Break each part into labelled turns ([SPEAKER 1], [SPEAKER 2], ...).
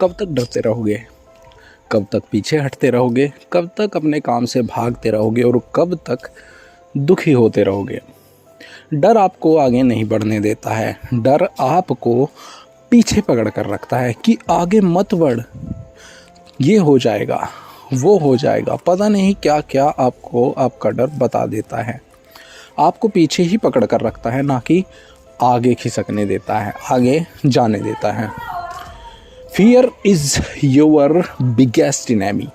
[SPEAKER 1] कब तक डरते रहोगे? कब तक पीछे हटते रहोगे? कब तक अपने काम से भागते रहोगे और कब तक दुखी होते रहोगे? डर आपको आगे नहीं बढ़ने देता है। डर आपको पीछे पकड़ कर रखता है कि आगे मत बढ़, ये हो जाएगा, वो हो जाएगा। पता नहीं क्या क्या आपको आपका डर बता देता है। आपको पीछे ही पकड़ कर रखता है, ना कि आगे खिसकने देता है, आगे जाने देता है। Fear is your biggest enemy.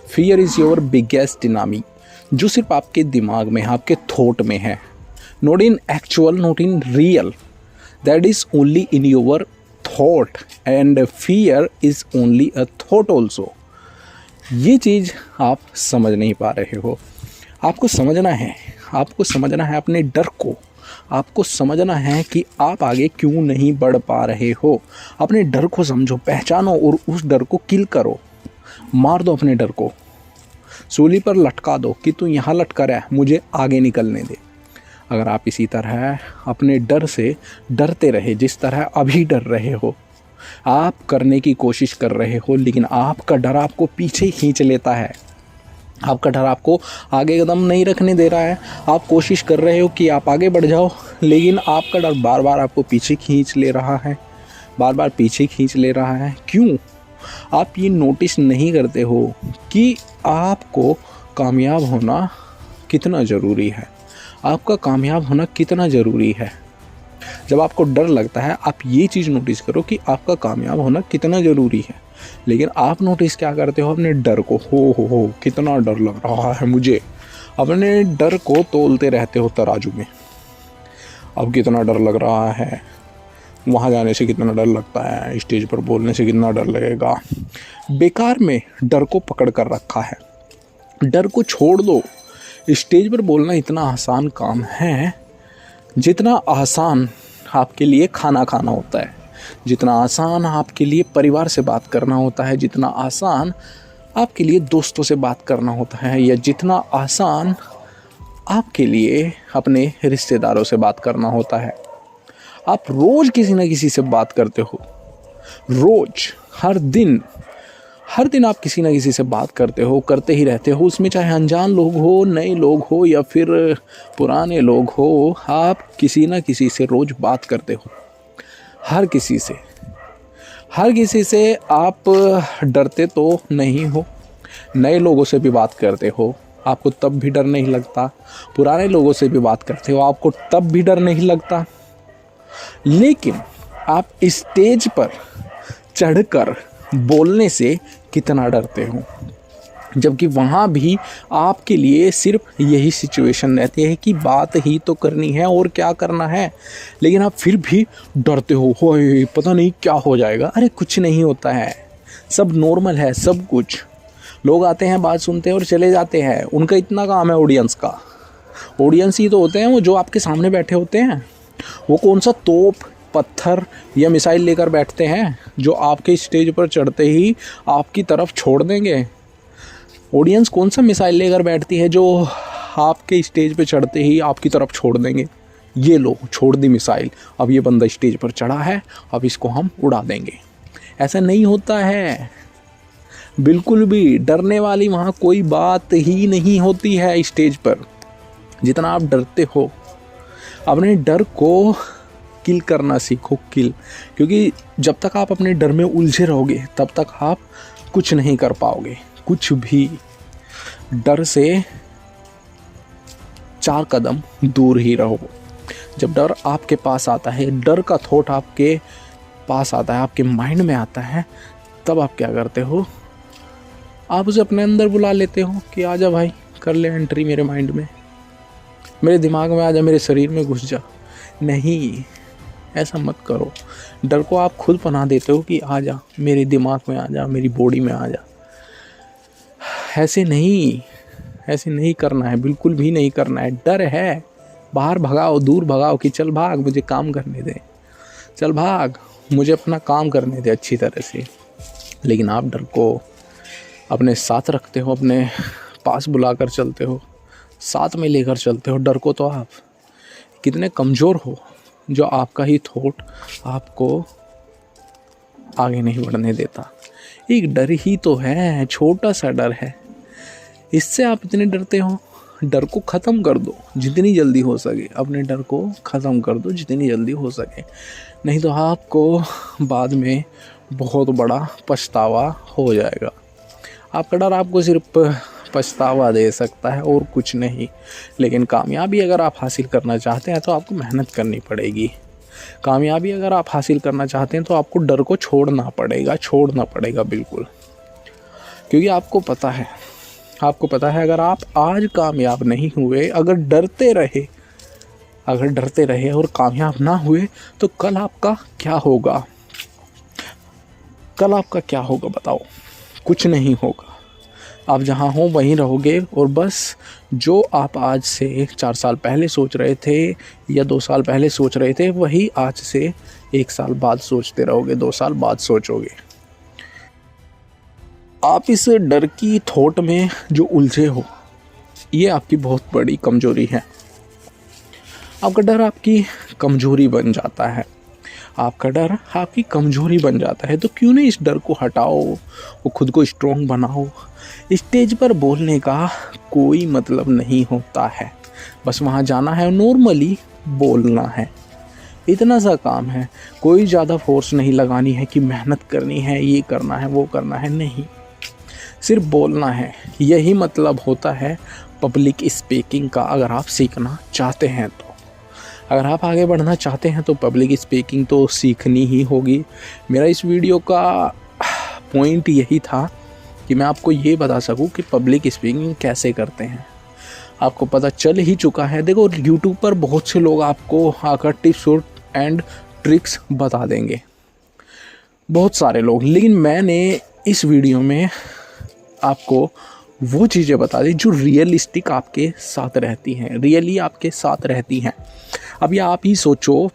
[SPEAKER 1] Fear is your biggest इनामी, जो सिर्फ आपके दिमाग में, आपके थॉट में है। Not in actual, not in real, that is only in your thought and fear is only a thought also. ये चीज़ आप समझ नहीं पा रहे हो। आपको समझना है, आपको समझना है अपने डर को। आपको समझना है कि आप आगे क्यों नहीं बढ़ पा रहे हो। अपने डर को समझो, पहचानो और उस डर को किल करो। मार दो अपने डर को, सूली पर लटका दो कि तू यहाँ लटका रहा है, मुझे आगे निकलने दे। अगर आप इसी तरह अपने डर से डरते रहे, जिस तरह अभी डर रहे हो, आप करने की कोशिश कर रहे हो, लेकिन आपका डर आपको पीछे खींच लेता है। आपका डर आपको आगे कदम नहीं रखने दे रहा है। आप कोशिश कर रहे हो कि आप आगे बढ़ जाओ, लेकिन आपका डर बार बार आपको पीछे खींच ले रहा है, बार बार पीछे खींच ले रहा है। क्यों? आप ये नोटिस नहीं करते हो कि आपको कामयाब होना कितना ज़रूरी है। आपका कामयाब होना कितना ज़रूरी है। जब आपको डर लगता है, आप ये चीज़ नोटिस करो कि आपका कामयाब होना कितना ज़रूरी है। लेकिन आप नोटिस क्या करते हो? अपने डर को, हो कितना डर लग रहा है मुझे। अपने डर को तोलते रहते हो तराजू में। अब कितना डर लग रहा है, वहाँ जाने से कितना डर लगता है, स्टेज पर बोलने से कितना डर लगेगा। बेकार में डर को पकड़ कर रखा है। डर को छोड़ दो। स्टेज पर बोलना इतना आसान काम है जितना आसान आपके लिए खाना खाना होता है, जितना आसान आपके लिए परिवार से बात करना होता है, जितना आसान आपके लिए दोस्तों से बात करना होता है, या जितना आसान आपके लिए अपने रिश्तेदारों से बात करना होता है। आप रोज़ किसी न किसी से बात करते हो, रोज़, हर दिन आप किसी न किसी से बात करते हो, करते ही रहते हो। उसमें चाहे अनजान लोग हो, नए लोग हो, या फिर पुराने लोग हो, आप किसी न किसी से रोज़ बात करते हो। हर किसी से आप डरते तो नहीं हो। नए लोगों से भी बात करते हो, आपको तब भी डर नहीं लगता। पुराने लोगों से भी बात करते हो, आपको तब भी डर नहीं लगता। लेकिन आप स्टेज पर चढ़कर बोलने से कितना डरते हो, जबकि वहाँ भी आपके लिए सिर्फ यही सिचुएशन रहती है कि बात ही तो करनी है और क्या करना है। लेकिन आप फिर भी डरते हो, पता नहीं क्या हो जाएगा। अरे कुछ नहीं होता है, सब नॉर्मल है, सब कुछ। लोग आते हैं, बात सुनते हैं और चले जाते हैं। उनका इतना काम है ऑडियंस का। ऑडियंस ही तो होते हैं वो, जो आपके सामने बैठे होते हैं। वो कौन सा तोप, पत्थर या मिसाइल लेकर बैठते हैं जो आपके स्टेज पर चढ़ते ही आपकी तरफ छोड़ देंगे। ऑडियंस कौन सा मिसाइल लेकर बैठती है जो आपके स्टेज पे चढ़ते ही आपकी तरफ छोड़ देंगे। ये लो, छोड़ दी मिसाइल, अब ये बंदा स्टेज पर चढ़ा है, अब इसको हम उड़ा देंगे। ऐसा नहीं होता है बिल्कुल भी। डरने वाली वहाँ कोई बात ही नहीं होती है स्टेज पर, जितना आप डरते हो। अपने डर को किल करना सीखो, किल। क्योंकि जब तक आप अपने डर में उलझे रहोगे, तब तक आप कुछ नहीं कर पाओगे, कुछ भी। डर से 4 कदम दूर ही रहो। जब डर आपके पास आता है, डर का थॉट आपके पास आता है, आपके माइंड में आता है, तब आप क्या करते हो? आप उसे अपने अंदर बुला लेते हो कि आजा भाई, कर ले एंट्री मेरे माइंड में, मेरे दिमाग में आजा, मेरे शरीर में घुस जा। नहीं, ऐसा मत करो। डर को आप खुद बना देते हो कि आजा, मेरे दिमाग में आजा, मेरी बॉडी में आजा। ऐसे नहीं करना है, बिल्कुल भी नहीं करना है। डर है, बाहर भगाओ, दूर भगाओ कि चल भाग, मुझे काम करने दे, चल भाग, मुझे अपना काम करने दे अच्छी तरह से। लेकिन आप डर को अपने साथ रखते हो, अपने पास बुलाकर चलते हो, साथ में लेकर चलते हो डर को। तो आप कितने कमज़ोर हो जो आपका ही थॉट आपको आगे नहीं बढ़ने देता। एक डर ही तो है, छोटा सा डर है, इससे आप इतने डरते हो। डर को ख़त्म कर दो जितनी जल्दी हो सके, अपने डर को ख़त्म कर दो जितनी जल्दी हो सके, नहीं तो आपको बाद में बहुत बड़ा पछतावा हो जाएगा। आपका डर आपको सिर्फ पछतावा दे सकता है और कुछ नहीं। लेकिन कामयाबी अगर आप हासिल करना चाहते हैं तो आपको मेहनत करनी पड़ेगी। कामयाबी अगर आप हासिल करना चाहते हैं तो आपको डर को छोड़ना पड़ेगा बिल्कुल। क्योंकि आपको पता है अगर आप आज कामयाब नहीं हुए, अगर डरते रहे और कामयाब ना हुए तो कल आपका क्या होगा? बताओ? कुछ नहीं होगा। आप जहाँ हो वहीं रहोगे और बस जो आप आज से 4 साल पहले सोच रहे थे या 2 साल पहले सोच रहे थे, वही आज से 1 साल बाद सोचते रहोगे, 2 साल बाद सोचोगे। आप इस डर की थोट में जो उलझे हो, ये आपकी बहुत बड़ी कमज़ोरी है। आपका डर आपकी कमज़ोरी बन जाता है। तो क्यों नहीं इस डर को हटाओ और खुद को स्ट्रॉन्ग बनाओ। स्टेज पर बोलने का कोई मतलब नहीं होता है, बस वहाँ जाना है, नॉर्मली बोलना है, इतना सा काम है। कोई ज़्यादा फोर्स नहीं लगानी है कि मेहनत करनी है, ये करना है, वो करना है, नहीं, सिर्फ बोलना है। यही मतलब होता है पब्लिक स्पीकिंग का। अगर आप सीखना चाहते हैं तो, अगर आप आगे बढ़ना चाहते हैं तो पब्लिक स्पीकिंग तो सीखनी ही होगी। मेरा इस वीडियो का पॉइंट यही था कि मैं आपको ये बता सकूं कि पब्लिक स्पीकिंग कैसे करते हैं। आपको पता चल ही चुका है। देखो, यूट्यूब पर बहुत से लोग आपको आकर टिप्स और एंड ट्रिक्स बता देंगे, बहुत सारे लोग, लेकिन मैंने इस वीडियो में आपको वो चीज़ें बता दी जो रियलिस्टिक आपके साथ रहती हैं, रियली आपके साथ रहती हैं। अब ये आप ही सोचो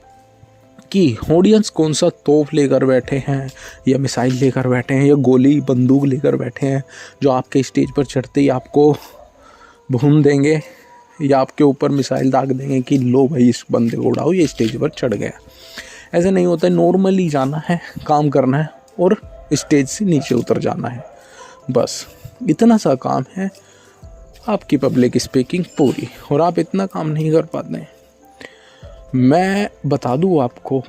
[SPEAKER 1] कि ऑडियंस कौन सा तोप लेकर बैठे हैं, या मिसाइल लेकर बैठे हैं, या गोली बंदूक लेकर बैठे हैं, जो आपके स्टेज पर चढ़ते ही आपको भून देंगे या आपके ऊपर मिसाइल दाग देंगे कि लो भाई इस बंदे को उड़ाओ, ये स्टेज पर चढ़ गया। ऐसा नहीं होता है। नॉर्मली जाना है, काम करना है और स्टेज से नीचे उतर जाना है, बस इतना सा काम है आपकी पब्लिक स्पीकिंग पूरी। और आप इतना काम नहीं कर पाते हैं। मैं बता दूँ आपको,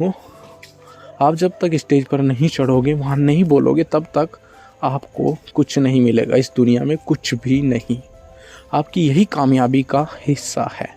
[SPEAKER 1] आप जब तक स्टेज पर नहीं चढ़ोगे, वहाँ नहीं बोलोगे, तब तक आपको कुछ नहीं मिलेगा इस दुनिया में, कुछ भी नहीं। आपकी यही कामयाबी का हिस्सा है।